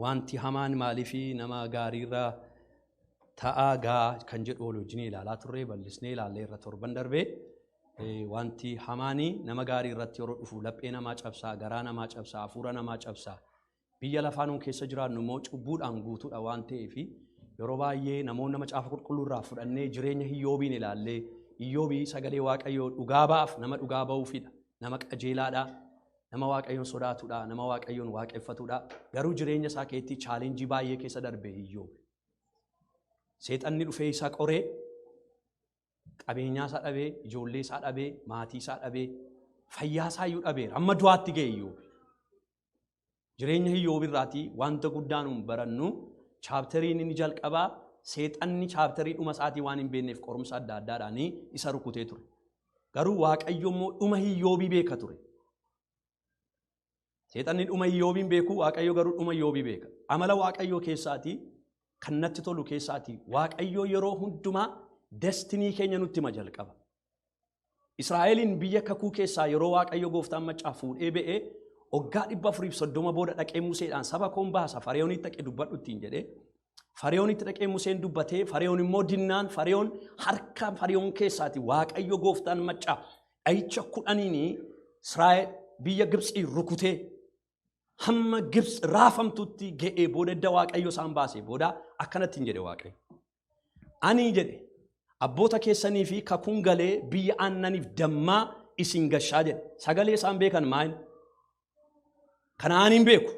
wanti hamaan maalifi nama gaariirra ta'aa kan jedhu wajjin ilaalaa turre bal'isnee ilaallee irra torban darbee wanti hamaanii nama gaarii irratti yeroo dhufu laphee namaa cabsaa, garaa namaa cabsaa, hafuura namaa cabsaa. Biyya lafaanuun keessa jiraannu immoo cubbuudhaan guutuudha waan ta'eef yeroo baay'ee namoonni macaafa qulqulluu irraa fudhannee jireenya Iyyoobiin ilaallee Iyyoobii sagalee Waaqayyoo dhugaa ba'aaf nama dhugaa ba'uufidha. Nama qajeelaadha. Nama Waaqayyoon sodaatudha. Nama Waaqayyoon waaqeffatudha. Garuu jireenya isaa keessatti chaalenjii baay'ee keessa darbe Iyyoobi. Seexanni dhufee isa qoree qabeenyaa isaa dhabee, ijoollee isaa dhabee, maatii isaa dhabee, fayyaa isaa iyyuu dhabee amma du'aatti ga'e Iyyoobi. Jireenya Iyyoobii irraatii wanta guddaan barannu chaapteriin inni jalqabaa seexanni chaapterii dhuma isaatii waan hin beekneef qorumsa adda addaadhaan isa rukutee ture. Garuu Waaqayyo immoo dhuma Iyyoobii beeka ture. Seexanni dhuma Iyyoobiin beeku, Waaqayyo garuu dhuma Iyyoobii beeka. Amala Waaqayyo keessaatii kan natti tolu keessaatii Waaqayyo yeroo hundumaa destinii keenya nutti hima jalqaba. Israa'eliin biyya kakuu keessaa yeroo Waaqayyo gooftaan Macaa fuudhee ba'ee waggaa 430 booda dhaqee Museedhaan saba koon baasa Fareeyoonitti dhaqee dubbadhu ittiin jedhee Fareeyoonitti dhaqee Museen dubbatee Fareeyoon immoo dinnaan Fareeyoon harka Fareeyoon keessaati Waaqayyo gooftaan Macaa dha'icha 10 Israa'el biyya Gibxii rukutee hamma Gibx raafamtutti ga'ee booda Waaqayyo isaan baasee booda akkanatti hin jedhe Waaqayyo. Ani jedhe abboota keessanii fi kakuun galee biyya aannaniif dammaa isin gashaa jedhe. Sagalee isaan beekan maal? Kana'aan hin beeku.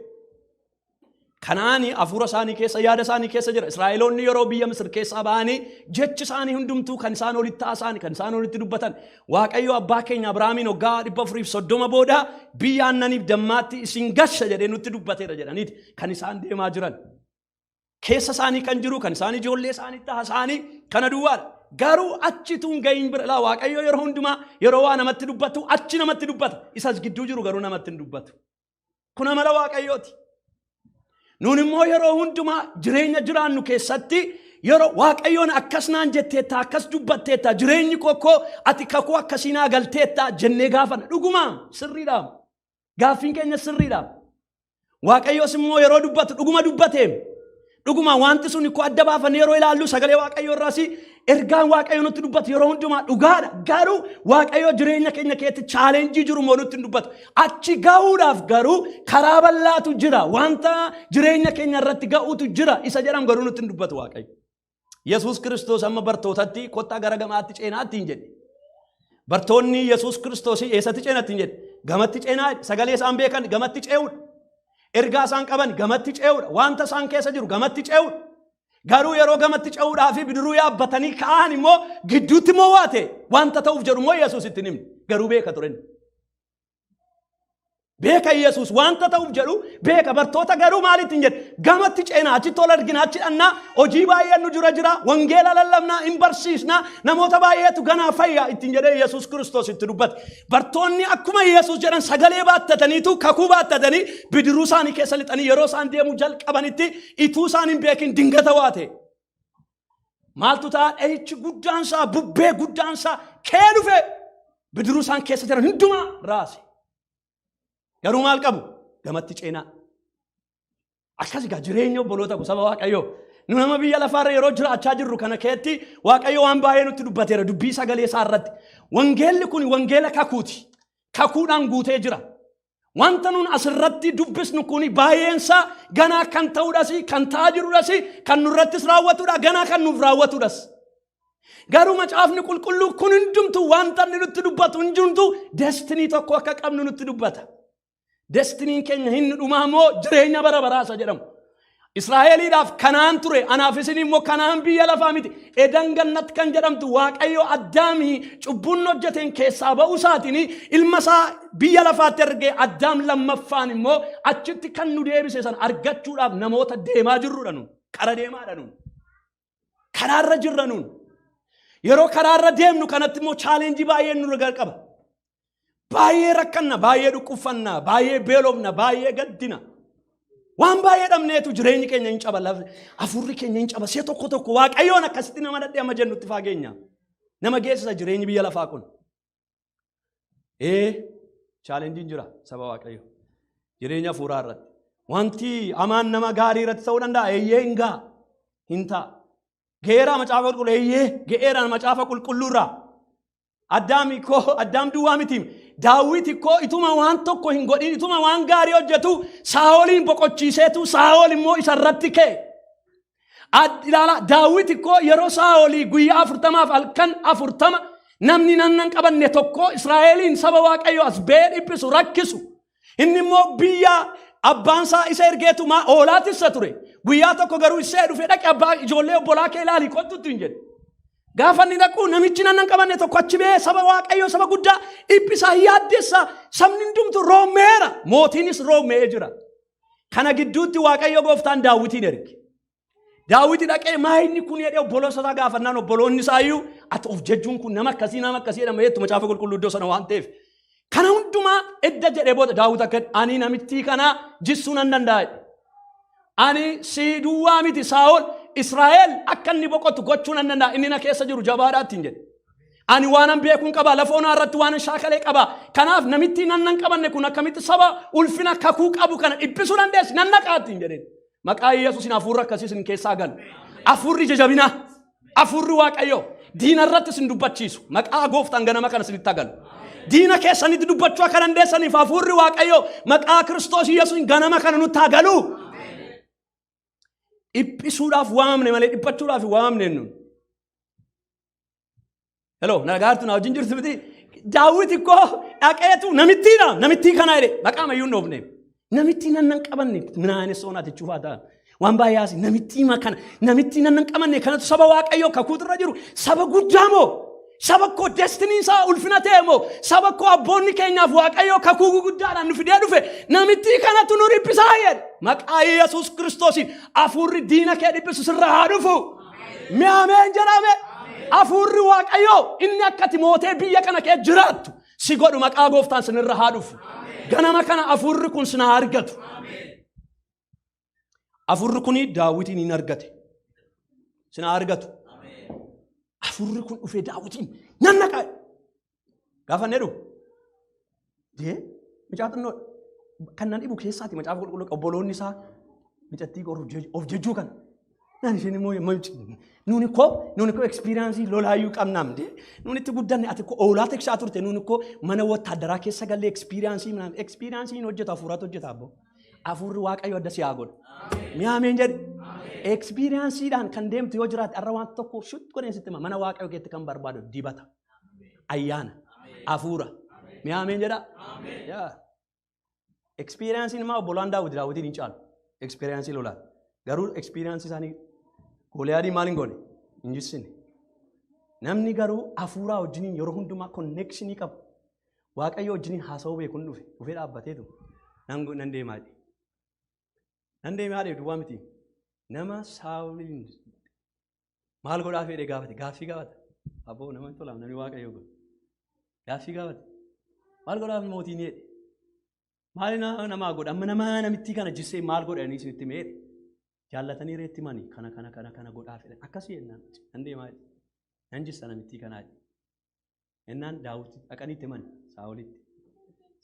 Kana'aanii hafuura isaanii keessa yaada isaanii keessa jira. Israa'eloonni yeroo biyya Misir keessaa ba'anii jechi isaanii hundumtuu kan isaan olitti haasa'an kan isaan olitti dubbatan Waaqayyo abbaa keenya Abrahaamiin waggaa 430 booda biyya aannaniif dammaatti isin gasha jedhee nutti dubbateera jedhaniiti kan isaan deemaa jiran. Keessa isaanii kan jiru kan isaan ijoollee isaaniitti haasa'anii kana duwwaadha. Garuu achituun ga'iin bira Waaqayyo yeroo hundumaa yeroo waa namatti dubbatu achi namatti dubbata. Isas gidduu jiru garuu namatti hin dubbatu. Kun amala Waaqayyooti. Nuun immoo yeroo hundumaa jireenya jiraannu keessatti yeroo Waaqayyoon akkas naan jetteetta akkas dubbatteetta jireenyi koo ati kakuu akkasiinaa galteetta jennee gaafanna dhugumaa sirriidha. Gaaffiin keenya sirriidha. Waaqayyoos immoo yeroo dubbatu dhuguma dubbateem. Dhuguma wanti sun ko adda baafannee yeroo ilaallu sagalee Waaqayyoo irraas ergaan Waaqayyo nutti dubbatu yeroo hundumaa dhugaadha. Garuu Waaqayyo jireenya keenya keessatti chaalenjii jiru moo nutti dubbatu. Achi ga'uudhaaf garuu karaa bal'aatu jira. Wanta jireenya keenya irratti ga'uutu jira. Isa jedhamu garuu nutti dubbatu Waaqayyo. Yesuus Kiristoos amma bartootatti kottaa gara gamaatti ceenaatti hin jedhe. Bartoonni Yesuus Kiristoos eessatti ceenatti hin jedhe. Gamatti ceenaa sagalee isaan beekan gamatti ce'uudha. Ergaa isaan qaban gamatti ce'uudha. Wanta isaan keessa jiru gamatti ce'uudha. Garuu yeroo gamatti ce'uudhaa fi bidiruu yaabbatanii ka'an immoo gidduutti immoo waate wanta ta'uuf jedhu immoo Yesuus itti himne. Garuu beeka turen. Beeka Yesuus wanta ta'uuf jedhu beeka bartoota garuu maalitti hin jedhe gamatti ceenaa achi tola argina achi dhannaa hojii baay'ee nu jira wangeela lallabnaa hin barsiisnaa namoota baay'eetu ganaa fayyaa ittiin jedhee Yesuus Kiristoos itti dubbate. Bartoonni akkuma Yesuus jedhan sagalee baattataniitu kakuu baattatanii bidiruu isaanii keessa lixanii yeroo isaan deemuu jalqabanitti ituu isaan hin beekin dingata waate. Maaltu ta'a dha'ichi guddaansaa bubbee guddaansaa kee dhufe bidiruu isaan keessa jiran hundumaa raase. Garuu maal qabu gamatti ceenaa. Akkasii gaa jireenya obboloota saba Waaqayyoo. Nu nama biyya lafaarra yeroo jiraachaa jirru kana keessatti Waaqayyo waan baay'ee nutti dubbateera dubbii sagalee isaa irratti. Wangeelli kun wangeela kakuuti. Kakuudhaan guutee jira. Wanta nun asirratti dubbisnu kun baay'eensaa ganaa kan ta'uudhas kan ta'aa jiruudhas kan nurrattis raawwatuudha ganaa kan nuuf raawwatuudhas. Garuu macaafni qulqulluu kun hundumtu wanta inni nutti dubbatu hundumtu destinii tokko akka qabnu nutti dubbata. Destiniin keenya hin dhumaa moo jireenya bara baraasa jedhamu. Israa'eliidhaaf Kanaan ture anaaf isin immoo Kanaan biyya lafaa miti. Edan gannat kan jedhamtu Waaqayyo Addaamii cubbuun hojjeteen keessaa ba'uu isaatiin ilma isaa biyya lafaatti ergee Addaam lammaffaan immoo achitti kan nu deebise san argachuudhaaf namoota deemaa jirrudha nun. Kara deemaadha nun. Karaarra jirra nun. Yeroo karaarra deemnu kanatti immoo chaalenjii baay'ee nurra qaba. Baay'ee rakkanna, baay'ee dhukkubfanna, baay'ee beelofna, baay'ee gaddina. Waan baay'ee dhabneetu jireenyi keenya hin caba, hafuurri keenya hin caba. See tokko Waaqayyoon akkasitti nama dadhee amma jennutti fageenya. Nama geessisa jireenyi biyya lafaa kun. Chaalenjiin jira saba Waaqayyo. Jireenya hafuuraa irratti. wanti amaan nama gaarii irratti ta'uu danda'a eeyyee hin ta'a. Geeraa macaafa qulqulluu eeyyee geeraan macaafa qulqulluurraa addaam duwwaa miti. Daawit koo ituma waan tokko hin godhin ituma waan gaarii hojjetu Saa'olin boqochiiseetu Saa'ol immoo isa irratti ka'e. Ilaala Daawit koo yeroo Saa'olii guyyaa 40 halkan 40 namni nan qabanne tokko Israa'eliin saba Waaqayyo as bee dhiphisu rakkisu. Inni immoo biyya abbaan isaa isa ergeetu oolaatissa ture. Guyyaa tokko garuu isa dhufe dhaqe abbaa ijoollee obbolaa kee ilaali kottutti hin jedhe. Gaafa inni dhaqu namichi nan qabanne tokko achi bee saba Waaqayyo saba guddaa dhiphisaa yaaddeessa sabni hundumtu roomeera mootiinis roomee jira. Kana gidduutti Waaqayyo gooftaan Daawitiin erge. Daawit dhaqee maayinni kun jedhee obboloota isaa gaafannaan obboloonni isaa iyyuu ati of jechuun kun nama akkasii jedhama jettu macaafa qulqulluu iddoo sana waan ta'eef. Kana hundumaa edda jedhee booda Daawit akka ani namittii kana jissuu nan danda'a. Ani si duwwaa miti Saa'ol Israa'el akka inni boqotu gochuu nan danda'a inni na keessa jiru jabaadhaatti hin jedhe. Ani waanan beekuun qaba lafa onaa irratti waanan shaakalee qaba. Kanaaf namittii nan qabanne kun akkamitti saba ulfina kakuu qabu kana dhiphisuu dandeessi nan naqaatti hin jedheen. Maqaa Yesuusin hafuurri akkasii isin keessaa galu. Hafuurri jajabinaa. Hafuurri Waaqayyoo diina irratti isin dubbachiisu. Maqaa gooftaan ganama kana isinitti galu. Diina keessanitti dubbachuu akka dandeessaniif hafuurri Waaqayyoo maqaa Kiristoos Yesuusin ganama kana nutti galu. Dhiphisuudhaaf waamne malee dhiphachuudhaaf waamne nun. Hello, nagaartu na wajjin jirtu miti. Daawit koo dhaqeetu namittii kana jedhe maqaa mayyuu hin dhoofne. Namitti nan qabanne minaanis sonaati chufaata waan baay'aasi namitti nan qabanne kanatu saba Waaqayyoo kakuutirra jiru saba guddaamo saba ko destiny isaa ulfina ta'eemo saba ko abboonni keenyaaf Waaqayyoo kakuu guddaadhaan nu fidee dhufe namitti kanatu nu dhiphisaa jedhe maqaa Yesuus Kiristoosiin hafuurri diina kee dhiphisu sirraa haa dhufu mi'aameen jedhame hafuurri Waaqayyoo inni akkati mootee biyya kana kee jiraattu si godhu maqaa gooftaan sinirra haa dhufu. Ganama kana hafuurri kun sina argatu. Hafuurri kun Daawitiin hin argate. Sina argatu. Hafuurri kun dhufee Daawitiin nan naqaa. Gaafa inni dhufu. Micaatannoo kan nan dhibu keessaati macaafa qulqulluu obboloonni isaa micattii of jejjuu kan. Naan isheen immoo nuuni ko experience lolaayyuu qabnaam de nuuni itti guddanne ati ko oolaa tekshaa turte nuuni ko mana wotaadaraa keessa galee experience hojjeta hafuuraatu hojjeta abbo hafuurri Waaqayyo adda si haa godhu mi'aameen jedhe experienceedhaan kan deemtu yoo jiraate arra waan tokko shut godheen sitti mana Waaqayyo keetti kan barbaadu dibata ayyaana hafuura mi'aameen jedha experience nama obbolaan Daawitiin hin caalu experience lolaa garuu experience isaanii Goliyaadii maaliin godhe hin jissine. Namni garuu hafuuraa wajjiniin yeroo hundumaa connectionii qabu. Waaqayyo wajjiniin haasawuu beekuun dhufee dhaabbateetu nan deemaadhe. Nan deemaadhe duwwaa miti. Nama Saa'oliin maal godhaa fedhe gaafate gaaffii gaafate. Abboo nama hin tolaam namni Waaqayyo godhu. Gaaffii gaafate. Maal godhaaf mootiin jedhe. Maali namaa godha amma namittii kana jissee maal godhanii isinitti meedhe. Jaallatanii reetti mani kana godhaa fedhan akkasii jennaan nan deemaa nan jissa namittii kanaa jennaan Daawit dhaqaniitti mani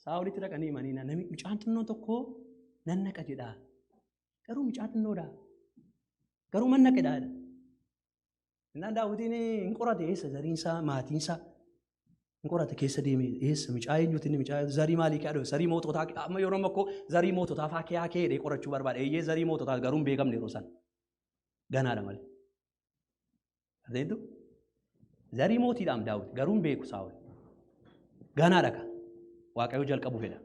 Saa'olitti dhaqanii manii namni mucaan xinnoo tokko nan naqa jedhaa garuu mucaa xinnoodha garuu man naqedhaa jennaan Daawitiin hin qorate eessa zariinsaa maatiinsaa hin qorate keessa deeme eessa mucaa eenyuuti inni mucaa zarii maalii kaadhu zarii moototaa amma yeroo makko zarii moototaa faa kee dee qorachuu barbaade eeyyee zarii moototaa garuu hin beekamne yeroo san ganaadha malee. Adeemtu zarii mootiidhaam Daawit garuu hin beeku Saa'ol ganaadha ka Waaqayyo jalqabu fedha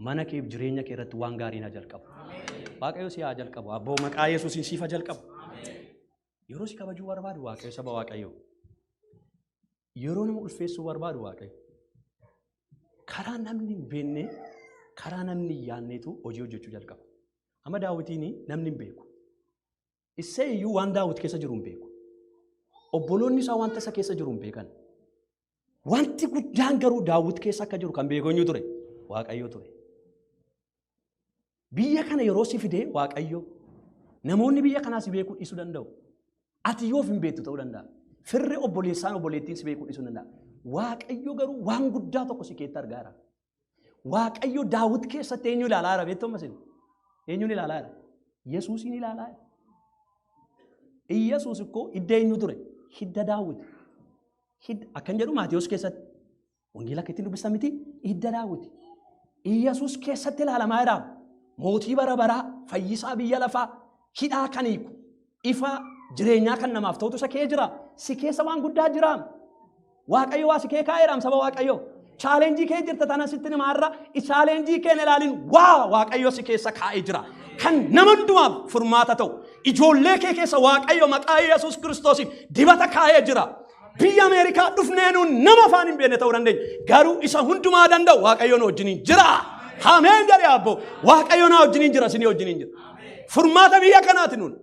mana kee jireenya kee irratti waan gaarii na jalqabu Waaqayyo si haa jalqabu abboo maqaa Yesuusiin siifa jalqabu yeroo si kabajuu barbaadu Waaqayyo saba Waaqayyo. Yeroo nama ulfeessuu barbaadu Waaqayyo. Karaa namni hin beekne, karaa namni hin yaadneetu hojii hojjechuu jalqaba. Amma Daawitiin namni hin beeku. Isee iyyuu waan Daawit keessa jiru hin beeku. Obboloonni isaa wanta isa keessa jiru hin beekan. Wanti guddaan garuu Daawit keessa akka jiru kan beeku eenyu ture? Waaqayyo ture. Biyya kana yeroo si fidee Waaqayyo. Namoonni biyya kanaa si beekuu dhiisuu danda'u. Ati yoo hin beektu ta'uu danda'a. Firri obboleessaan obboleettiin si beekuu dhiisuu danda'a. Waaqayyo garuu waan guddaa tokko si keessa argaara. Waaqayyo Daawit keessatti eenyu ilaalaa jira beektu ammas Eenyuun ilaalaa jira? Yesuusin ilaalaa jira. Yesuus ikkoo hidda eenyu ture? Hidda Daawit. Akkan jedhu Maatiyos keessatti wangeela akka ittiin dubbisa miti hidda Daawit. Yesuus keessatti ilaalamaa jira. Mootii bara baraa fayyisaa biyya lafaa hidhaa kan hiiku ifa jireenyaa kan namaaf ta'utu isa kee jira. Si keessa waan guddaa jira. Waaqayyo waa si kee kaa'eeraam saba Waaqayyo. Chaalenjii kee jirta tana sitti namaarra chaalenjii kee ilaalin Waaqayyo si keessa kaa'ee jira. Kan nama hundumaaf furmaata ta'u ijoollee kee keessa Waaqayyo maqaa Yesuus Kiristoosiin dibata kaa'ee jira. Biyya Ameerikaa dhufneenuun nama afaan hin beekne ta'uu dandeenya. Garuu isa hundumaa danda'u Waaqayyo nu wajjiniin jira. Ameen jedhee abbo. Waaqayyo na wajjiniin jira, isinii wajjiniin jira. Furmaata biyya kanaati nuun.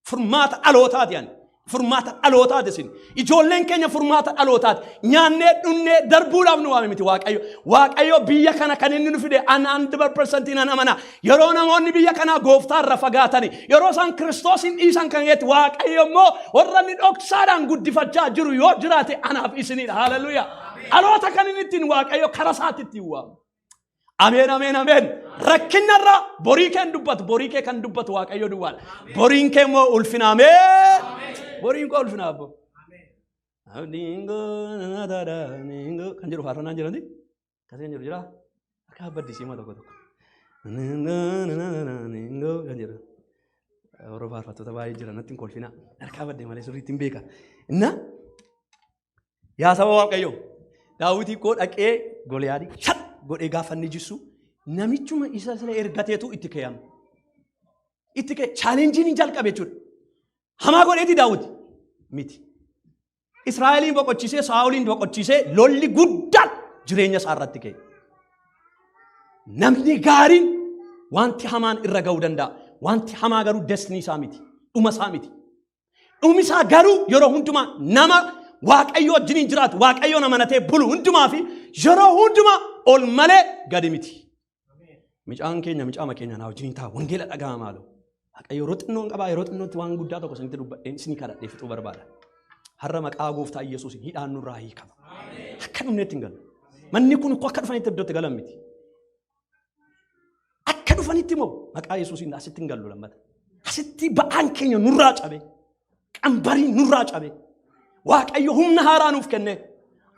Furmaata dhalootaati ani. Furmaata dhalootaati isin. Ijoolleen keenya furmaata dhalootaati. Nyaannee dhunnee darbuudhaaf nu waame miti Waaqayyo. Waaqayyo biyya kana kan inni nu fide an 100% nan amana. Yeroo namoonni biyya kanaa gooftaa irra fagaatani. Yeroo isaan Kiristoosin dhiisan kan geetti Waaqayyo immoo warra inni dhoksaadhaan guddifachaa jiru yoo jiraate anaaf isinidha. Haleluuyaa. Dhaloota kan inni ittiin Waaqayyo karaa isaatti ittiin waama. Ameen ameen ameen. Rakkinarra borii kee dubbatu borii kee kan dubbatu Waaqayyo duwwaadha. Boriin kee immoo ulfina ameen. Boriin koo ulfina abbo. Kan jiru faarfannaan jirani? Kaseen jiru jira? Akka abbaddiisii ma tokko tokko. Kan jiru. Warra faarfattoota baay'ee jiran natti hin kolfina. Harkaa baddee malee sirriitti hin beeka. Inna yaa saba Waaqayyo Daawitii koo dhaqee Goliyaadii shat godhee gaafa inni jissu namichuma isa sila ergateetu itti keeyama. Itti kee chaalenjiin hin jalqabe jechuudha. Hamaa godheeti Daawit miti. Israa'eliin boqochiisee Saa'oliin boqochiisee lolli guddaan jireenya isaa irratti ka'e. Namni gaariin wanti hamaan irra ga'uu danda'a. Wanti hamaa garuu destinii isaa miti. Dhuma isaa miti. Dhumi isaa garuu yeroo hundumaa nama Waaqayyo wajjiniin jiraatu Waaqayyoon amanatee bulu hundumaa fi yeroo hundumaa ol malee gadi miti. Micaan keenya micaama keenya naa wajjiniin ta'a wangeela dhaga'aa maaloo. Waaqayyo yeroo xinnoon qabaa yeroo xinnootti waan guddaa tokko isinitti dubbadheen isinii kadhadhee fixuu barbaada. Har'a maqaa gooftaa Yesuusiin hidhaan nurraa hiikama. Akka dhumneetti hin galu. Manni kun akka dhufanitti iddootti galan miti. Akka dhufanitti immoo maqaa Yesuusiin asitti hin galu lammata. Asitti ba'aan keenya nurraa cabe. Qambariin nurraa cabe. Waaqayyo humna haaraa nuuf kenne.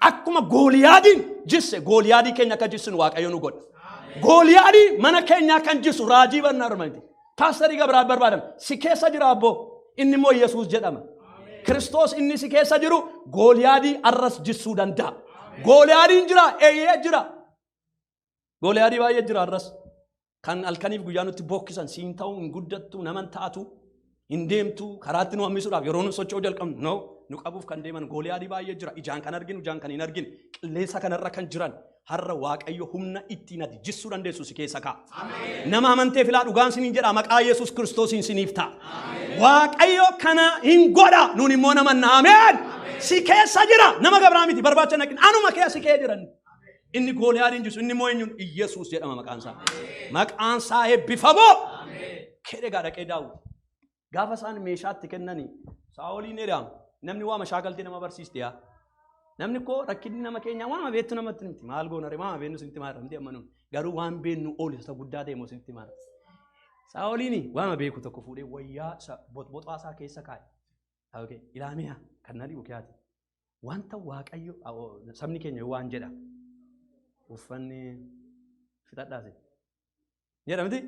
Akkuma Gooliyaadiin jisse Gooliyaadii keenya akka jissinu Waaqayyo nu godha. Gooliyaadii mana keenyaa kan jissu raajii barnaa argamti. Paasterii Gabraal barbaadama. Si keessa jira abbo. Inni immoo Yesuus jedhama. Kiristoos inni si keessa jiru Gooliyaadii arras jissuu danda'a. Gooliyaadiin jira eeyyee jira. Gooliyaadii baay'ee jira arras. Kan halkaniif guyyaa nutti bokkisan siin ta'uu hin guddattu naman taatu hin deemtu karaatti nu hammisuudhaaf yeroo nu socho'uu jalqabnu no nu qabuuf kan deeman Gooliyaadii baay'ee jira. Ijaan kan arginu ijaan kan hin argine qilleensa kanarra kan jiran har'a Waaqayyo humna ittiin ati jissuu dandeessu si keessa kaa'a. Nama amantee filaa dhugaan siniin jedha maqaa Yesuus Kiristoosiin siniif ta'a. Waaqayyo kana hin godha nuun immoo nama ameen. Si keessa jira nama gabraa miti barbaacha naqin anuma keessa kee jiran. Inni Gooliyaadiin jissu inni immoo eenyuun Yesuus jedhama maqaan isaa. Maqaan isaa eebbifamoo. Kedhe dhaqee Daawit. Gaafa isaan meeshaatti kennanii Saa'oliin jedhama. Namni waama shaakaltee nama barsiiste yaa. Namni koo rakkinni nama keenyaa waama beektu namatti miti. Maal goonare waama beennu sinitti maara miti ammanuun. Garuu waan beennu oolu isa guddaa ta'e moo sinitti maara. Saa'oliin waama beeku tokko fuudhee wayyaa boxboxaa isaa keessa kaa'e. Okay, ilaamiyaa kan na dhibu kiyaati. Wanta Waaqayyo sabni keenya waan jedha. Uffanni fixadhaase. Jedha miti?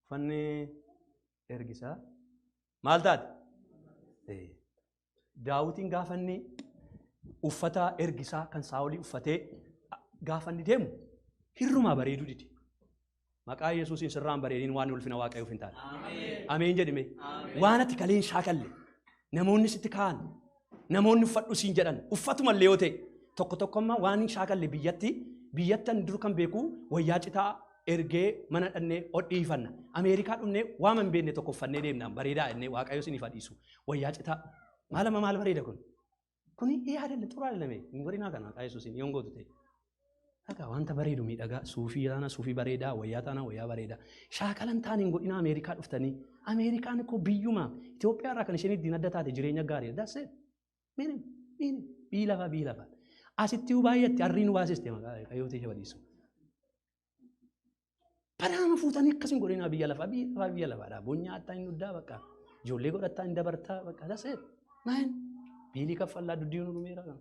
Uffanni ergisaa maal taate? Daawitiin gaafa inni uffata ergisaa kan Saa'olii uffatee gaafa inni deemu hirrumaa bareeduu didi. Maqaa Yesuusiin sirraan bareedin waan ulfina Waaqayyoof hin taane. Ameen jedhime. Waan ati kaleen shaakalle namoonni sitti ka'an namoonni uffadhu siin jedhan uffatumallee yoo ta'e tokko tokkommaa waan shaakalle biyyattan dur kan beeku wayyaa citaa ergee mana dhannee hodhiifanna. Ameerikaa dhumnee waan hin beekne tokko uffannee deemnaan bareedaa jennee Waaqayyo siniif dhiisu wayyaa citaa maal bareeda kun. Kuni yaadalle xuraa ilame hin godhinaa kana maqaa Yesuusiin yoon gootu ta'e. Dhagaa wanta bareedu miidhagaa suufii bareedaa wayyaa taana wayyaa bareedaa shaakalan taan hin godhinaa Ameerikaa dhuftanii Ameerikaan koo biyyuma Itoophiyaa irraa kan isheen ittiin adda taate jireenya gaarii daasee bii lafa asitti baay'eetti harriin baasiste maqaa Waaqayyoo ta'e waliisu. Panama fuutanii akkasiin godhina biyya lafaa bonya attaa hin duddaa bakka ijoollee godhattaa hin dabartaa bakka daseet naan biilii kaffallaa duddii nu dhumeera kan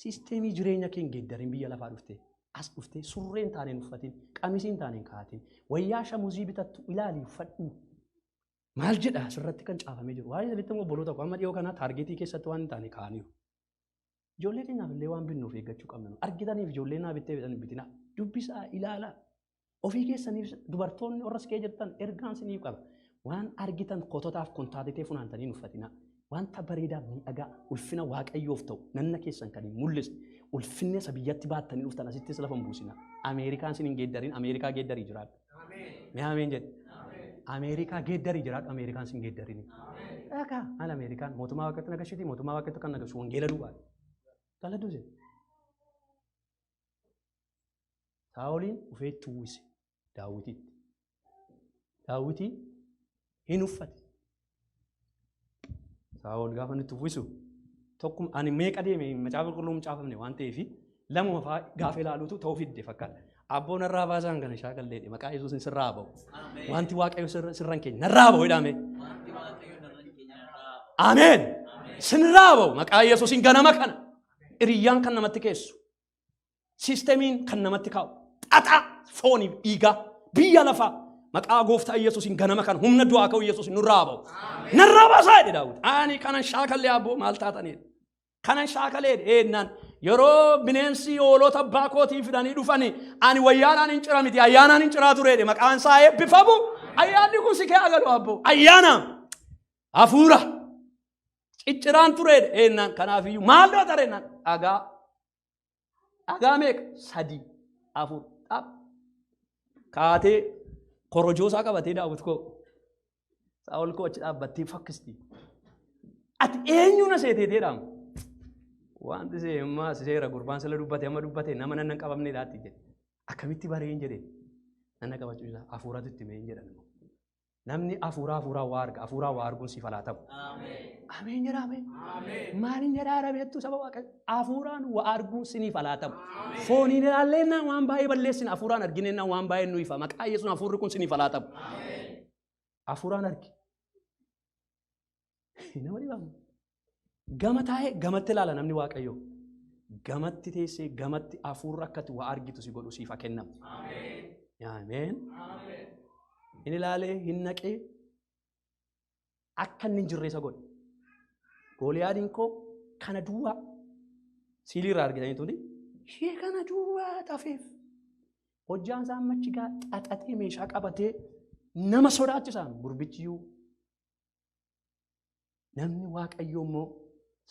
siisteemii jireenya keenya geeddariin biyya lafaa dhuftee as dhuftee surreen taaneen uffatiin qamisiin taaneen kaatiin wayyaa shamuzii bitattu ilaalii uffadhu maal jedha asirratti kan caafamee jiru waa'ee sirriitti immoo boloota amma dhiyoo kanaa taargeetii keessatti waan hin taane kaa'aniiru ijoollee keenyaaf illee waan binnuuf eeggachuu qabna argitaniif ijoollee naa bittee bitinaa dubbisaa ilaalaa ofii keessaniif dubartoonni warra iskee jirtan ergaan siniif qaba waan argitan kototaaf kontaatitee funaantanii uffatina wanta bareedaa miidhagaa ulfina waaqayyoof ta'u nanna keessan kan mul'isne ulfinne isa biyyatti baattanii dhuftan asittis lafa hin buusina Ameerikaan sin hin geeddariin Ameerikaa geeddarii jiraadha mee ameen jedhe Ameerikaa geeddarii jiraadha Ameerikaan sin geeddariin dhaka maal Ameerikaan mootummaa waaqatti nagashiti mootummaa waaqatti kan nagashu wangeela duubaa galaduu jedhe Saa'oliin ufeetti uwwise Daawwitii hin uffate. Saa'ol gaafa nutti uwwisu tokkum ani meeqa deeme macaafa qulqulluu caafamne waan ta'eef lamuma fa'aa gaafa ilaaluutu ta'uu fidde fakkaata. Abboon narraa baasaan kana shaakallee maqaa Yesuusin sirraa ba'u. Wanti waaqayyo sirran keenya narraa ba'u jedhame. Ameen. Sirraa ba'u maqaa Yesuusin ganama kana hiriyyaan kan namatti keessu. Siistemiin kan namatti kaa'u. Xaxaa foonii dhiigaa biyya lafaa maqaa gooftaa Yesuusin ganama kan humna du'aa ka'u Yesuusin nurraa ba'u. Narraa baasaa jedhe Daawit. Ani kanan shaakallee abboo maal taataniidha. Kanan shaakalee eennan yeroo bineensi hoolota abbaa kootii fidanii dhufanii ani wayyaanaan hin cira miti ayyaanaan hin ciraa tureedhe maqaan isaa eebbifamu ayyaanni kun si kee agalu abboo ayyaanaan hafuura cicciraan tureedhe eennan kanaafiyyuu maal dhoota reennan dhagaa meeqa sadii afur dhab kaatee korojoo isaa qabatee Daawit koo Saa'ol koo achi dhaabbattee fakkisti ati eenyu na seeteeteedhaan wanti seemmaa seera gurbaan sila dubbate amma dubbate nama nan qabamne laatti jedhe akkamitti bareen jedhe nan qabachuu isaa hafuuratu itti mee jedhan namni hafuuraa waa arguun si falaa ta'u ameen jedha ameen maaliin jedha rabeettu saba waaqayyo hafuuraan waa arguun sinii falaa ta'u fooniin ilaalleenna waan baay'ee balleessin hafuuraan argineenna waan baay'ee nu ifa maqaa Yesuus hafuurri kun sinii falaa ta'u hafuuraan argi nama dhibamu gama taa'ee gamatti ilaala namni waaqayyo gamatti teessee gamatti hafuurri akkati waa argitu si godhu siifa kennamu ameen in ilaalee hin naqee akka inni hin jirre isa godhe Gooliyaadiin koo kana duwwaa siiliirraa argitanii tuni ishee kana duwwaa tafeef hojjaan isaa ammachigaa xaxatee meeshaa qabatee nama sodaachisaan gurbichiyyuu namni waaqayyo immoo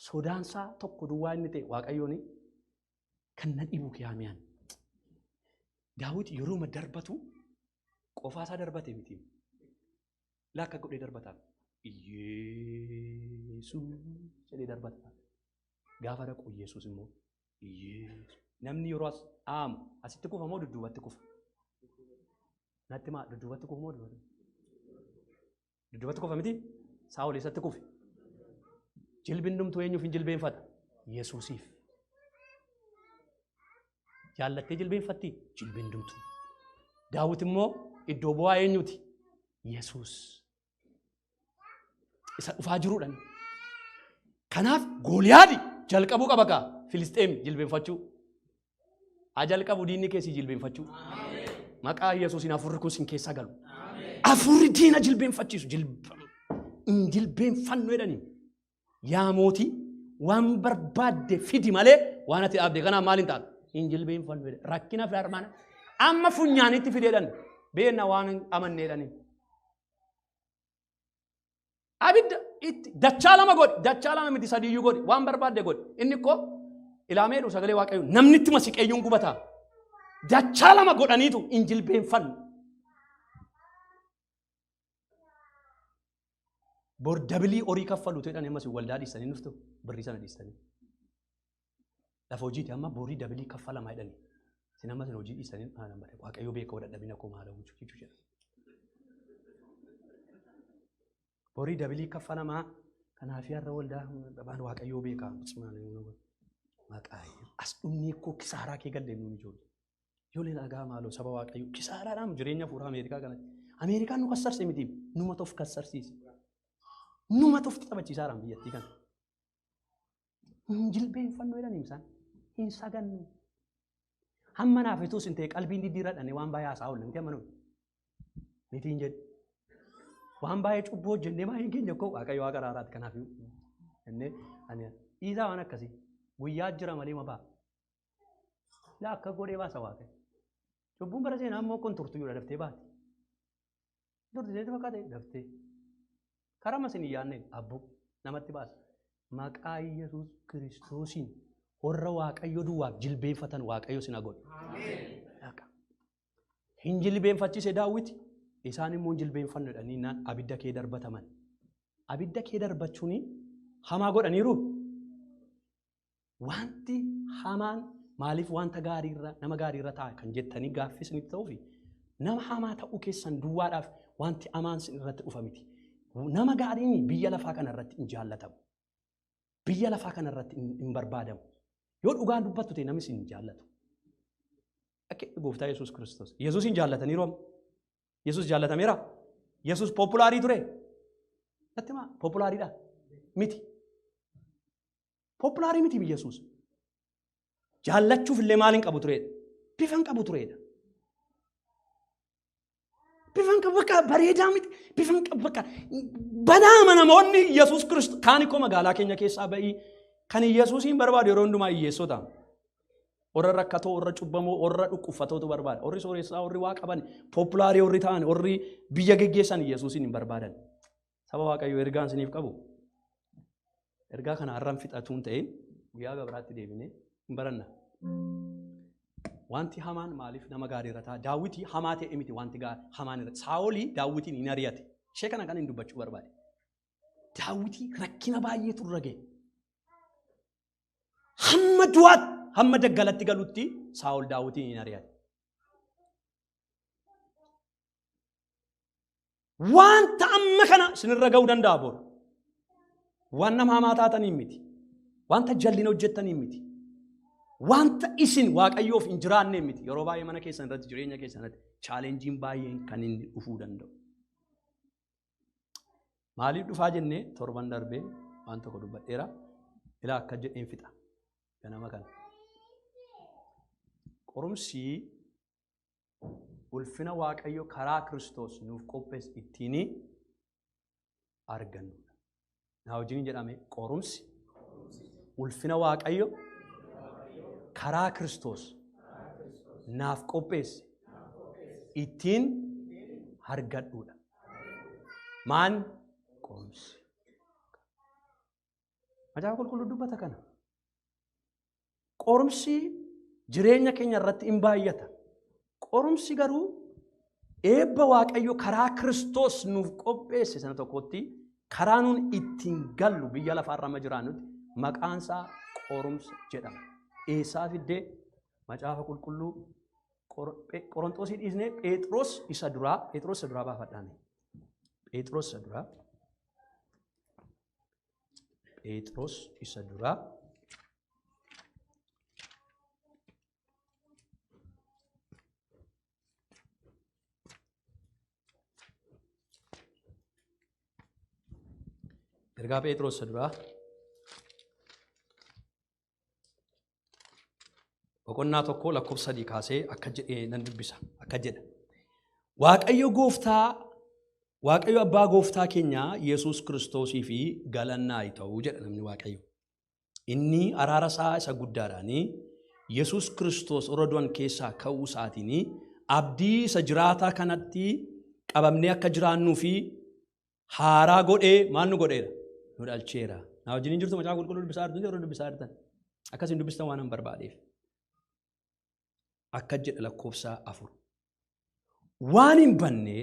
sodaansaa tokko duwwaa inni ta'e waaqayyoon kan na dhibu kiyaamiyaan Daawit yeroo darbatu qofaasaa darbate miti laakka godhee darbataan Yesuus jedhee darbata gaafa dhaqu Yesuus immoo namni yeroo as aamu asitti kufa moo dudduubatti kufa natti maa dudduubatti kufa moo dudduubatti kufa miti Saa'ol eessatti kufe jilbindumtuu eenyuuf hin jilbeenfata Yesuusiif jaallattee jilbeenfatti jilbindumtuu Daawit immoo iddoo bu'aa eenyuti Yesuus isa dhufaa jiruudhaan kanaaf Gooliyaadi jalqabuu qaba kaa Filisxeem jilbeenfachuu jalqabu diinni keessi jilbeenfachuu maqaa Yesuusin hafuurri kun sin keessa galu hafuurri diina jilbeenfachiisu jilbeenfannu jedhanii yaa mootii waan barbaadde fidi malee waan ati dhaabde kanaaf maal hin taatu hin jilbeenfannu jedhe rakkina fi harmaana amma funyaanitti fideedhan beenna waan amanneedhani abidda itti dachaa lama miti sadiyyuu godhi waan barbaadde godhi inni koo ilaameedhu sagalee waaqayyo namni itti masiqeeyyuun gubataa dachaa lama godhaniitu hin jilbeenfannu bor dabilii horii kaffaluutu jedhan ammas waldaa dhiistanii nuftu birrii sana dhiistanii lafa hojiiti amma borii dabilii kaffalamaa jedhanii sin ammas hojii dhiistanii waaqayyo beeka dadhabina koo maala hojjechuu jedha borii dabilii kaffalamaa kanaaf yarra waldaa dhabaan waaqayyo beeka maqaa as dhumni koo kisaaraa kee gallee nuun ijoollee يولي لاغا مالو سبا واقعيو كسارا دام جرينيا فورا امريكا كانت امريكا نو كسر سيمتي نو متوف كسر سيس نو متوف تبچي سارا بيتي كان جلبين فنو يلا نيمسان انساغن هم نافتو سنتي قلبي دي ديرا دني وان بايا ساول نتي منو نتي نجد وان بايا چوبو جندي ما ينكين جكو واقعيو واقرارات كنافيو اني اني اذا وانا كسي ويا جرا مالي مبا لا كغوري با سواكه چوبون برسه نام مو كون ترتو يولا دفتي بات دور دي دفا كاده دفتي كرام سني يانه ابو نمتي باس مقا يسوع كريستوسين ور واقيو دوا جلبين فتن واقيو سناغون امين هين جلبين فتي سي داويت إساني مون جلبين فن دنينا ابيدا كي دربتمن ابيدا كي دربچوني خما غودانيرو وانتي حمان مالف وانت غاريرا نما غاريرا تا كان جتني غافيس نيتوفي نما حما تاو كيسن دواداف وانتي امان سنرت افاميتي نما غاريني بيا لفا كان رت انجالتم بيا لفا كان رت ان بربادم يود اوغان دوباتو تي نمس انجالتو اكي غوفتا يسوع كريستوس يسوع انجالتني روم يسوع جالتا ميرا يسوع پوپولاري توري نتما پوپولاري دا ميتي پوپولاري ميتي بيسوع جالچوف اللي مالين قبو تريد بيفن قبو تريد بيفن قبكا بريدامت بيفن قبكا بنا من موني يسوع كريست كانيكو مغالا كينيا كيسا باي كان يسوعين برباد يروندو ما يسودا اور ركاتو اور چوبمو اور دقفتو تو برباد اور سوريسا اور واقبن پوپولاري اور تان اور بيا گگيسان يسوعين بربادن سبا واقايو ارغان سنيف قبو ارغا كان ارم فيتاتون تين ويا غبرات ديبني برنا وانتي همان مالف نما غاري رتا داويتي هماتي اميتي وانتي غا همان ساولي داويتي نينارياتي شيكنا كان اندبچو برباد داويتي ركينا بايه ترغي حمدوات حمد غلطي غلطي ساول داويتي نينارياتي وانت امكنا سنرغاو دندابور وانم هماتاتني ميتي وانت جلينو جتني ميتي وانت اسن واقعيوف انجران نمت يروبا يمنا كيسن رت جرينيا كيسن رت چالنجين باين كانين افو دندو مالي دفا جنني توربان دربه وانت كو دبديرا الى كج انفتا انا مكان قرمسي ولفنا واقعيو كرا كريستوس نوف قوبس اتيني ارغن ناوجين جدامي قرمسي ولفنا واقعيو كرا كريستوس ناف قوبس اتين هرغدودا مان قومس ماجا كل دوبتا كان قرمسي جرينيا كينيا رت امبايتا قرمسي غرو ايبا واقايو كرا كريستوس نوف قوبس سنتو كوتي كرانون اتين غلو بيالا فارما جرانوت مقانسا قرمس جدام إيسا في الدي ما جاء فقول كله قرنطوس إذنه بيتروس إسادرا بيتروس سدرا بافداني بيتروس سدرا بيتروس إسادرا إرجع بيتروس سدرا وكنا تقول لكم صديق هاسي أكجد نندبسا أكجد واقعيو غوفتا واقعيو أبا غوفتا كينيا يسوع كريستوس في غالنا يتو جد نمني واقعيو إني أرارسا سجوداراني يسوع كريستوس أردوان كيسا كوساتيني أبدي سجراتا كانتي أبامني أكجرانو في هارا غودي مانو غودي نودال تشيرا ناو جيني جرتو ماجا كل بسار دنجا رود بسار تن أكاسين دبستا وانا برباديف أكجد لكوبسا أفور وان بني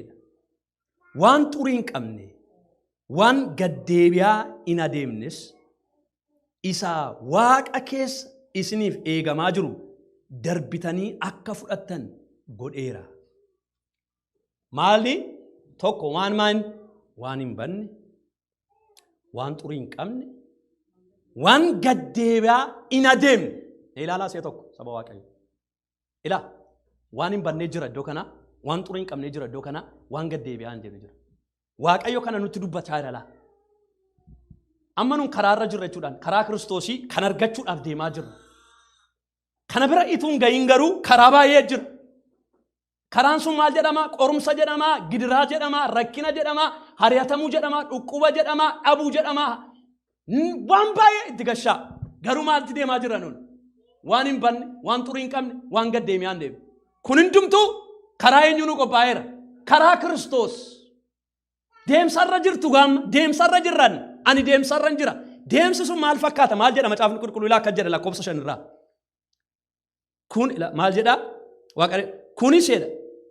وان تورين كمني وان قديبيا إنا ديمنس إسا واق أكيس إسنيف إيغا ماجرو دربتاني أكفو أتن قد إيرا مالي توكو وان مان وان بني وان تورين كمني وان قديبيا إنا ديم إلا لا سيتوكو سبا واقعي إلا waan hin bannee jira iddoo kana waan xurii hin qabnee jira iddoo kana waan gad deebi'aa hin jira waaqayyo kana nutti dubbachaa jira amma nun karaarra jirra jechuudhaan karaa kiristoosii kan argachuudhaaf deemaa jirra kana bira ituun gahin garuu karaa baay'ee jira karaan sun maal jedhama qorumsa jedhama gidiraa jedhama rakkina jedhama hariyatamuu jedhama dhukkuba jedhama dhabuu jedhama waan baay'ee itti gashaa garuu maalti deemaa jira nun waan hin banne waan xurii hin qabne waan gad deebi'aa hin deebi kun hundumtuu karaa eenyu nu qophaa'eera karaa kiristoos deemsarra jirtu gaamma deemsarra jirran ani deemsarra jira deemsi sun maal fakkaata maal jedha macaafni qulqulluun akka jedha lakkoofsa 5 irraa kun maal jedha waaqayyo kunis jedha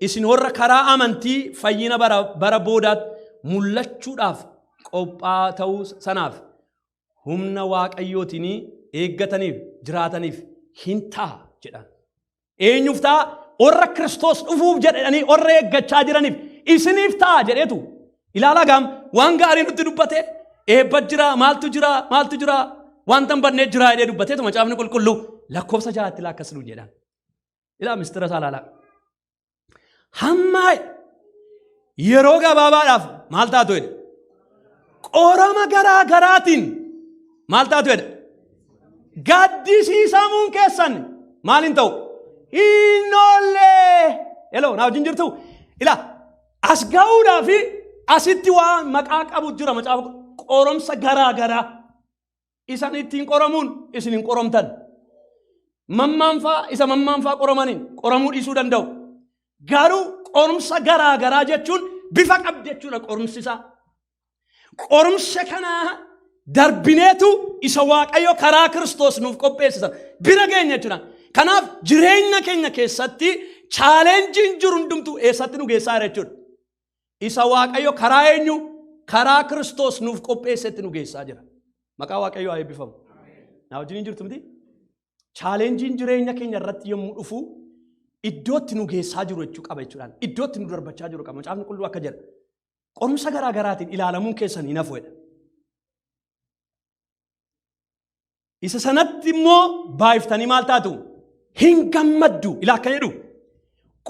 isin warra karaa amantii fayyina bara boodaatti mul'achuudhaaf qophaa ta'uu sanaaf humna waaqayyootiin eeggataniif jiraataniif hin ta'a jedhan eenyuuf ta'a warra kiristoos dhufuuf jedhanii warra eeggachaa jiraniif isiniif ta'a jedheetu ilaalaa gaam waan gaarii nutti dubbate eebba jira maaltu jira wanta hin bannee jira jedhee dubbateetu macaafni qulqulluu lakkoofsa 6tti laakkasnu jedhan ilaa mistira saalaalaa hamma yeroo gabaabaadhaaf maal taatu jedhe qorama garaa garaatiin maal taatu jedhe gaddisiisamuun keessan maal hin ta'u hin oolle eloo naa wajjin jirtu ilaa as ga'uudhaa fi asitti waan maqaa qabu jira macaafa qoromsa garaa garaa isan ittiin qoramuun isin hin qoromtan isa mammaanfaa qoromaniin qoramuu dhiisuu danda'u garuu qorumsa garaa garaa jechuun bifa qabdi jechuudha qorumsisaa qorumsa kanaa darbineetu isa waaqayyo karaa kiristoos nuuf qopheessisan bira geenya jechuudha kanaaf jireenya keenya keessatti chaalenjiin jiru hundumtu eessatti nu geessaa jira jechuudha isa waaqayyo karaa eenyu karaa kiristoos nuuf qopheessetti nu geessaa jira maqaa waaqayyo haa eebbifamu naa wajjin jirtu miti chaalenjiin jireenya keenya irratti yommuu dhufu iddootti nu geessaa jiru jechuu qaba jechuudhaan iddootti nu darbachaa jiru qaba macaafni qulqulluu akka jedha qorumsa garaa garaatiin ilaalamuun keessan hin hafuudha isa sanatti immoo baay'iftanii maal taatu hin gammaddu ilaa akka jedhu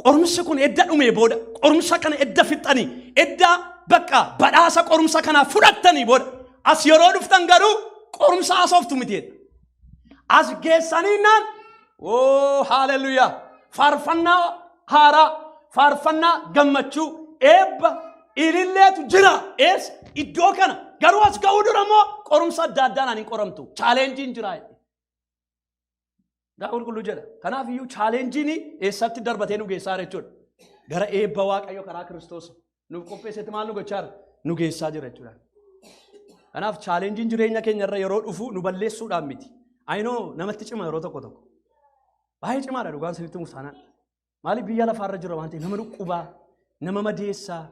qorumsi kun edda dhumee booda qorumsa kana edda fixxanii edda bakka badhaasa qorumsa kana fudhattanii booda as yeroo dhuftan garuu qorumsa asooftu miti as geessanii naan haaleluyyaa faarfannaa haaraa faarfannaa gammachuu eebba ililleetu jira iddoo kana garuu as ga'uu dura immoo qorumsa adda addaan hin qoramtu chaalenjiin jira gaa qulqulluu jedha kanaaf iyyuu chaalenjiin eessatti darbatee nu geessaa jechuudha gara eebba waaqayyo karaa kiristoos nuuf qopheessetti maal nu gochaa nu geessaa jira jechuudha kanaaf chaalenjiin jireenya keenya irra yeroo dhufu nu balleessuudhaan miti ayinoo namatti cima yeroo tokko baay'ee cimaadha dhugaan sinitti murtaanaan maaliif biyya lafaarra jira waan ta'eef nama dhukkubaa nama madeessaa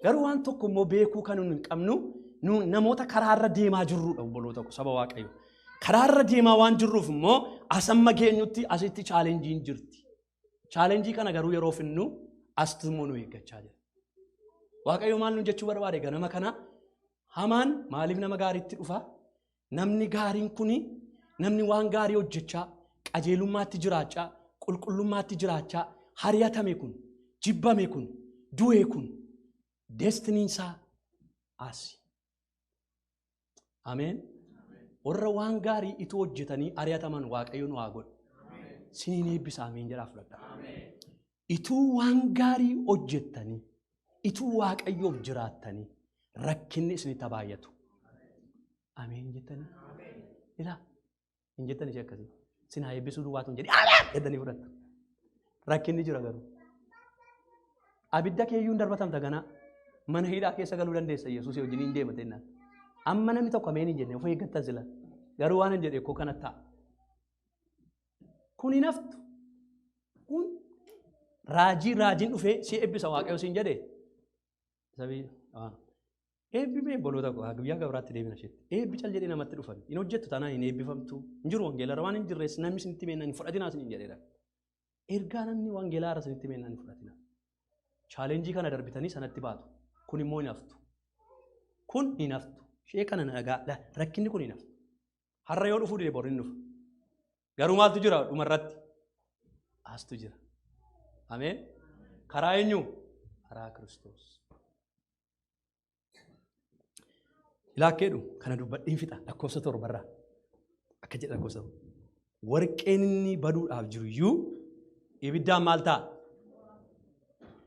garuu waan tokko immoo beekuu kan nu hin qabnu namoota karaarra deemaa jirruudha obboloota tokko saba waaqayyo karaarra deemaa waan jirruuf immoo asamma geenyutti asitti chaalenjiin jirti chaalenjii kana garuu yeroo finnu asitti immoo nu eeggachaa jira waaqayyo maal nu jechuu barbaade ganama kana hamaan maaliif nama gaariitti dhufa namni gaariin kuni namni waan gaarii hojjechaa qajeelummaatti jiraachaa qulqullummaatti jiraachaa hariyatame kun jibbame kun du'e kun destiniinsaa asi ameen warra waan gaarii itti hojjetanii hariyataman waaqayyo nu haa godhu siniin eebbisa ameen jedhaa fudhadha ituu waan gaarii hojjettanii ituu waaqayyoof jiraattanii rakkinni isinitti baay'atu ameen jettanii ilaa hin jettanii ishee akkasii sinaa eebbisuu duwwaatu hin jedhi ameen jettanii fudhatta rakkinni jira garuu abidda keeyyuun darbatamta ganaa mana hidhaa keessa galuu dandeessa Yesuus wajjin hin deemate innaan amma namni tokko ameen hin jenne of eeggattan sila garuu waan hin jedhe koo kana ta'a kun hin haftu kun raajiin dhufee si eebbisa waaqayyo siin jedhe sabii eebbi mee boloota guyyaa gabraatti deemina isheetti eebbi cal jedhee namatti dhufan hin hojjettu taanaan hin eebbifamtu hin jiru wangeelarra waan hin jirrees namni isinitti meennan hin fudhatinaa isin hin jedheedha ergaa namni wangeelaarra isinitti meennan hin fudhatinaa chaalenjii kana darbitanii sanatti baatu kun immoo hin haftu kun hin haftu ishee kana nagaa rakkinni kun hin haftu har'a yoo dhufuu dide boru hin dhufu garuu maaltu jira dhumarratti astu jira Ameen. Karaa eenyu? Karaa Kiristoos. Ilaakkeedhu kana dubbadhiin fixa lakkoofsa 7 irraa akka jedha lakkoofsa. Warqeen inni baduudhaaf jiru iyyuu ibiddaan maal ta'a?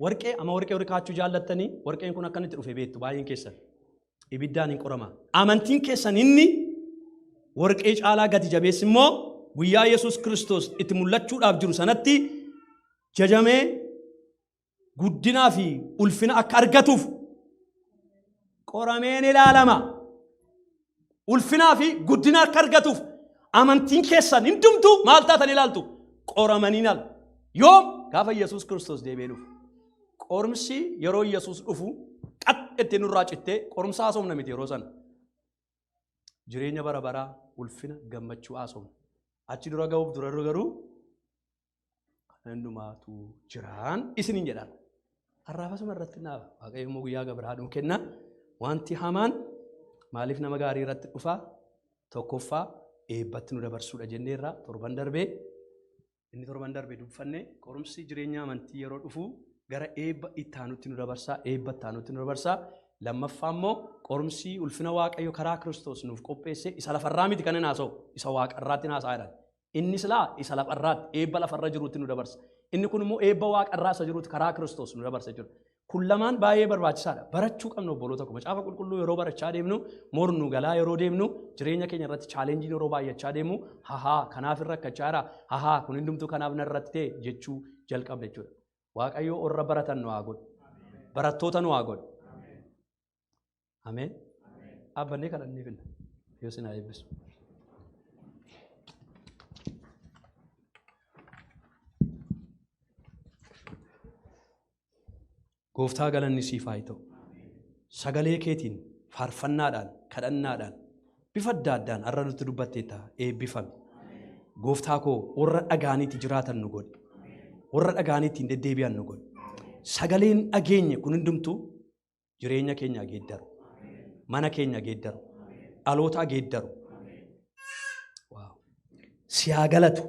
Warqee ama warqee horii kaachuu jaallattanii warqeen kun akkanitti dhufe beektu baay'een keessan. Ibiddaan hin qorama. Amantiin keessan inni warqee caalaa gati jabeessi immoo guyyaa Yesuus Kiristoos itti mul'achuudhaaf jiru sanatti jajamee guddinaa fi ulfina akka argatuuf qorameen ilaalama. Ulfinaa fi guddina akka argatuuf amantiin keessan hundumtuu maal taatan ilaaltu? Qoramanii ilaal. Yoom? Gaafa Yesuus Kiristoos deebi'ee dhufu. Qorumsi yeroo Yesuus dhufu qaxxettee nurraa cittee qorumsa haasofna miti yeroo sana. Jireenya bara baraa ulfina gammachuu haasofna. Achi dura ga'uuf dura garuu kan hundumaatu jiraan isiniin jedhaan. Arraafasuma irratti naaf Waaqayyo immoo guyyaa gabaraa nuu kenna. Wanti hamaan maaliif nama gaarii irratti dhufaa? Tokkoffaa eebbatti nu dabarsuudha jenneerraa torban darbee. Inni torban darbee dubbifannee qorumsi jireenya amantii yeroo dhufu gara eebba ittaanutti nu dabarsaa, eebba ittaanutti nu dabarsaa. Lammaffaa immoo qorumsi ulfina Waaqayyo karaa Kiristoos nuuf qopheesse isa lafarraa miti kan inni haasa'u, isa waaqarraatti haasa'aadhaan. Inni silaa isa lafarraatti eebba lafarra jiruutti nu dabarsa. Inni kun immoo eebba waaqarraa isa jiruutti karaa Kiristoos nu dabarsa jechuudha. Kun lamaan baay'ee barbaachisaadha. Barachuu qabnu obboloota koo. Macaafa qulqulluu yeroo barachaa deemnu, mornu galaa yeroo deemnu, jireenya keenya irratti chaalenjiin yeroo baay'achaa deemu, hahaa kanaaf irra rakkachaa jira, hahaa kun hundumtuu kanaaf narratti ta'e jechuu jalqabna jechuudha. Waaqayyo warra baratan nu haa godhu. Barattoota nu haa godhu. Ameen. Dhaabbannee kadhannee finna. Yoo sinaa eebbisu. Gooftaa galanni siif haa ta'u. Sagalee keetiin faarfannaadhaan, kadhannaadhaan, bifa adda addaan har'a nutti dubbatteetta eebbifame. Gooftaa koo warra dhagaaniitti jiraatan nu godhi. Warra dhagaaniitti hin deddeebi'an nu godhi. Sagaleen dhageenye kun hundumtuu jireenya keenya geeddaru. Mana keenya geeddaru. Dhaloota geeddaru. Si haa galatu.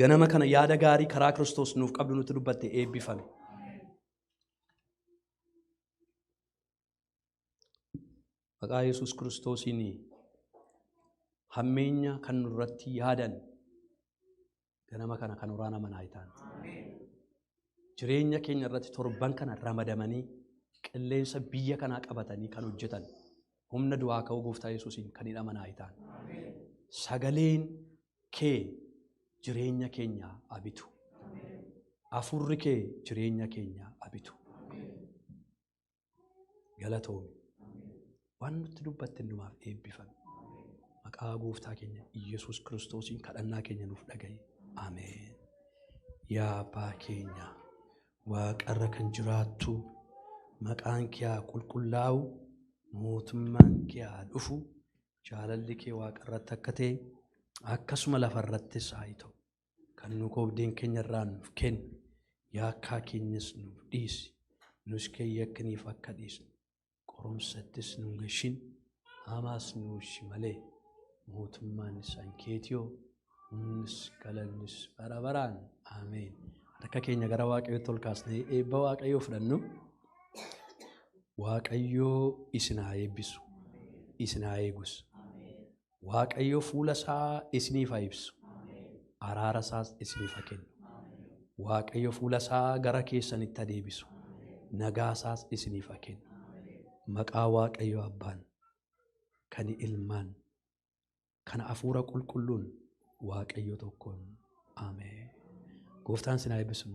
Ganama kana yaada gaarii karaa Kiristoos nuuf qabdu nutti dubbatte eebbifame. Maqaa Yesuus Kiristoosiin hammeenya kan nurratti yaadan ganama kana kan waraana manaa ta'an. Jireenya keenya irratti torban kana ramadamanii qilleensa biyya kanaa qabatanii kan hojjetan humna du'aa ka'uu Gooftaa Yesuusiin kan hidhaman ta'an. Sagaleen kee jireenya keenya abitu. Afurri kee jireenya keenya abitu. Galatoomi. Waan nutti dubbatte hundumaaf eebbifame. Maqaa Gooftaa keenya Yesuus Kiristoosiin kadhannaa keenya nuuf dhaga'i. Ameen. Yaa Abbaa keenya Waaqarra kan jiraattu maqaan kee haa qulqullaa'u, mootummaan kee haa dhufu, jaalalli kee Waaqarratti akka ta'e akkasuma lafarrattis haa ta'u. Kan nu koobdeen keenya irraa nuuf kennu, yakkaa keenyas nuuf dhiisi, nus kee yakkiniif akka dhiisnu. Qorumsattis nu gashin, hamaas nu malee mootummaan isaan keetiyoo, humnis galannis bara baraan. Ameen. Harka keenya gara Waaqayyootti ol kaasnee eebba Waaqayyoo fudhannu. Waaqayyoo isin haa eebbisu, isin haa eegus. Waaqayyoo fuula isaa isiniif haa ibsu, araara isaas isiniif haa kennu. Waaqayyoo fuula isaa gara keessanitti haa deebisu, nagaa isaas isiniif haa kennu. Maqaa Waaqayyoo Abbaan, kan Ilmaan, kan Hafuura Qulqulluun Waaqayyoo tokkoon. Ameen. Gooftaan isin haa eebbisu.